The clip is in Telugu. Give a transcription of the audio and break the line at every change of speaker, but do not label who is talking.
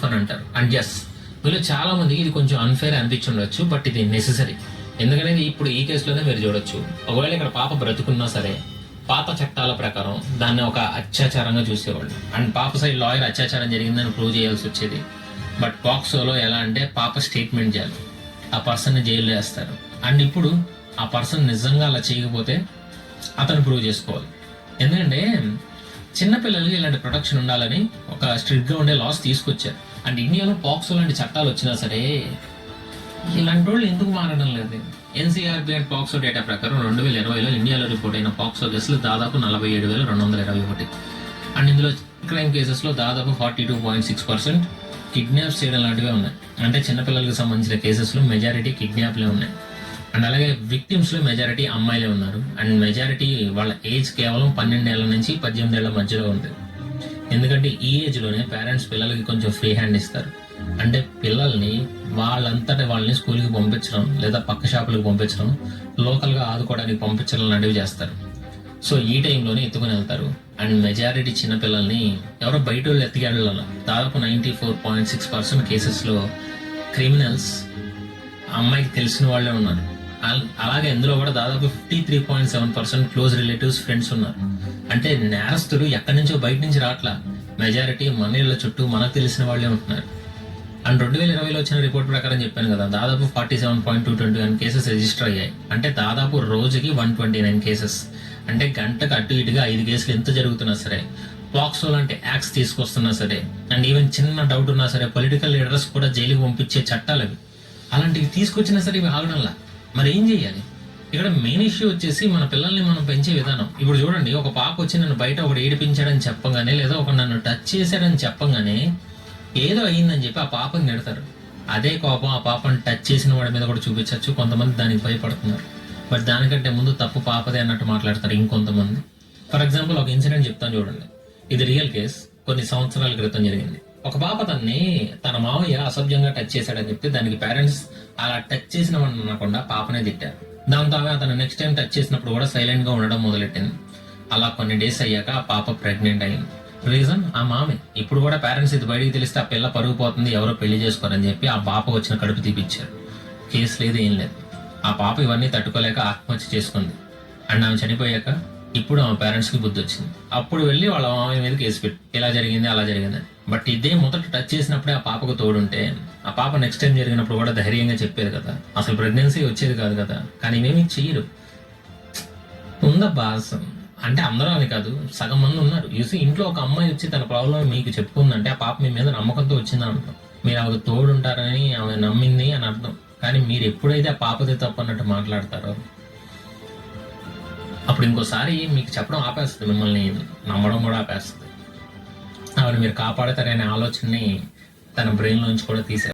అని అంటారు. అండ్ ఎస్, మీలో చాలా మందికి ఇది కొంచెం అన్ఫేర్ అనిపించుండొచ్చు, బట్ ఇది నెసెసరీ. ఎందుకంటే ఇప్పుడు ఈ కేసులోనే మీరు చూడొచ్చు, ఒకవేళ ఇక్కడ పాప బ్రతుకున్నా సరే పాత చట్టాల ప్రకారం దాన్ని ఒక అత్యాచారంగా చూసేవాళ్ళు. అండ్ పాప సైడ్ లాయర్ అత్యాచారం జరిగిందని ప్రూవ్ చేయాల్సి వచ్చేది. బట్ పాక్సోలో ఎలా అంటే పాప స్టేట్మెంట్ చేయాలి, ఆ పర్సన్ని జైల్లో వేస్తారు. అండ్ ఇప్పుడు ఆ పర్సన్ నిజంగా అలా చేయకపోతే అతను ప్రూవ్ చేసుకోవాలి. ఎందుకంటే చిన్నపిల్లలకి ఇలాంటి ప్రొటెక్షన్ ఉండాలని ఒక స్ట్రిక్ట్గా ఉండే లాస్ తీసుకొచ్చారు. అండ్ ఇండియాలో పాక్సో లాంటి చట్టాలు వచ్చినా సరే ఇలాంటి వాళ్ళు ఎందుకు మారడం లేదు? ఎన్సీఆర్బీ అండ్ పాక్సో డేటా ప్రకారం 2020లో ఇండియాలో రిపోర్ట్ అయిన పాక్సో కేసులు దాదాపు 47,221. అండ్ ఇందులో క్రైమ్ కేసెస్లో దాదాపు 42.6% కిడ్నాప్స్ చేయడం లాంటివే ఉన్నాయి. అంటే చిన్నపిల్లలకు సంబంధించిన కేసెస్లో మెజారిటీ కిడ్నాప్లే ఉన్నాయి. అండ్ అలాగే విక్టిమ్స్లో మెజారిటీ అమ్మాయిలే ఉన్నారు. అండ్ మెజారిటీ వాళ్ళ ఏజ్ కేవలం 12 ఏళ్ల నుంచి 18 ఏళ్ల మధ్యలో ఉంది. ఎందుకంటే ఈ ఏజ్లోనే పేరెంట్స్ పిల్లలకి కొంచెం ఫ్రీ హ్యాండ్ ఇస్తారు. అంటే పిల్లల్ని వాళ్ళంతటా వాళ్ళని స్కూల్కి పంపించడం లేదా పక్క షాపులకు పంపించడం, లోకల్గా ఆదుకోవడానికి పంపించడం లాంటివి చేస్తారు. సో ఈ టైంలోనే ఎత్తుకుని వెళ్తారు. అండ్ మెజారిటీ చిన్నపిల్లల్ని ఎవరో బయట వాళ్ళు ఎత్తుకెళ్ళాలి. దాదాపు 94.6% కేసెస్లో క్రిమినల్స్ అమ్మాయికి తెలిసిన వాళ్ళే ఉన్నారు. అలాగే ఇందులో కూడా దాదాపు 53.7% క్లోజ్ రిలేటివ్స్, ఫ్రెండ్స్ ఉన్నారు. అంటే నేరస్తులు ఎక్కడి నుంచో బయట నుంచి రావట్లా, మెజారిటీ మన ఇళ్ళ చుట్టూ మనకు తెలిసిన వాళ్ళే ఉంటున్నారు. అండ్ 2020లో వచ్చిన రిపోర్ట్ ప్రకారం చెప్పాను కదా, దాదాపు 47.221 కేసెస్ రిజిస్టర్ అయ్యాయి. అంటే దాదాపు రోజుకి 129 కేసెస్. అంటే గంటకు అటు ఇటుగా 5 కేసులు ఎంత జరుగుతున్నా సరే, పాక్సో లాంటి యాక్ట్స్ తీసుకొస్తున్నా సరే, అండ్ ఈవెన్ చిన్న డౌట్ ఉన్నా సరే పొలిటికల్ లీడర్స్ కూడా జైలుకి పంపించే చట్టాలు అవి. అలాంటివి తీసుకొచ్చినా సరే ఇవి ఆగడంలా. మరి ఏం చేయాలి? ఇక్కడ మెయిన్ ఇష్యూ వచ్చేసి మన పిల్లల్ని మనం పెంచే విధానం. ఇప్పుడు చూడండి, ఒక పాప వచ్చి నన్ను బయట ఒకటి ఏడిపించాడని చెప్పగానే, లేదా ఒక నన్ను టచ్ చేశాడని చెప్పగానే ఏదో అయ్యిందని చెప్పి ఆ పాపని తిడతారు. అదే కోపం ఆ పాపని టచ్ చేసిన వాడి మీద కూడా చూపించవచ్చు. కొంతమంది దానికి భయపడుతున్నారు. బట్ దానికంటే ముందు తప్పు పాపదే అన్నట్టు మాట్లాడతారు ఇంకొంతమంది. ఫర్ ఎగ్జాంపుల్ ఒక ఇన్సిడెంట్ చెప్తాను చూడండి. ఇది రియల్ కేస్, కొన్ని సంవత్సరాల క్రితం జరిగింది. ఒక పాప తన మావయ్య అసభ్యంగా టచ్ చేశాడని చెప్తే దానికి పేరెంట్స్ అలా టచ్ చేసిన వాడిని అనకుండా పాపనే తిట్టారు. దాంతో ఆమె అతను నెక్స్ట్ టైం టచ్ చేసినప్పుడు కూడా సైలెంట్ గా ఉండడం మొదలెట్టింది. అలా కొన్ని డేస్ అయ్యాక ఆ పాప ప్రెగ్నెంట్ అయింది. రీజన్ ఆ మామే. ఇప్పుడు కూడా పేరెంట్స్ ఇది బయటికి తెలిస్తే ఆ పిల్ల పరుగు పోతుంది, ఎవరో పెళ్లి చేసుకోరని చెప్పి ఆ పాప వచ్చిన కడుపు తీపిచ్చారు. కేసు లేదు, ఏం లేదు. ఆ పాప ఇవన్నీ తట్టుకోలేక ఆత్మహత్య చేసుకుంది. అండ్ ఆమె చనిపోయాక ఇప్పుడు ఆమె పేరెంట్స్కి బుద్ధి వచ్చింది. అప్పుడు వెళ్ళి వాళ్ళ మామయ్య మీద కేసు పెట్టి ఇలా జరిగింది అలా జరిగిందని. బట్ ఇదే మొదట టచ్ చేసినప్పుడే ఆ పాపకు తోడుంటే ఆ పాప నెక్స్ట్ టైం జరిగినప్పుడు కూడా ధైర్యంగా చెప్పేది కదా, అసలు ప్రెగ్నెన్సీ వచ్చేది కాదు కదా. కానీ ఇవేమీ చెయ్యరు. ఉందబ్బా, అంటే అందరూ అని కాదు, సగం మంది ఉన్నారు. చూసి ఇంట్లో ఒక అమ్మాయి వచ్చి తన ప్రాబ్లం మీకు చెప్పుకుందంటే ఆ పాప మీ మీద నమ్మకంతో వచ్చిందని అర్థం. మీరు ఆమెకు తోడుంటారని ఆమె నమ్మింది అని అర్థం. కానీ మీరు ఎప్పుడైతే ఆ పాపదే తప్పు అన్నట్టు మాట్లాడతారో అప్పుడు ఇంకోసారి మీకు చెప్పడం ఆపేస్తుంది, మిమ్మల్ని నమ్మడం కూడా ఆపేస్తుంది. ఆవిడ మీరు కాపాడతారనే ఆలోచనని తన బ్రెయిన్ నుంచి కూడా తీశారు.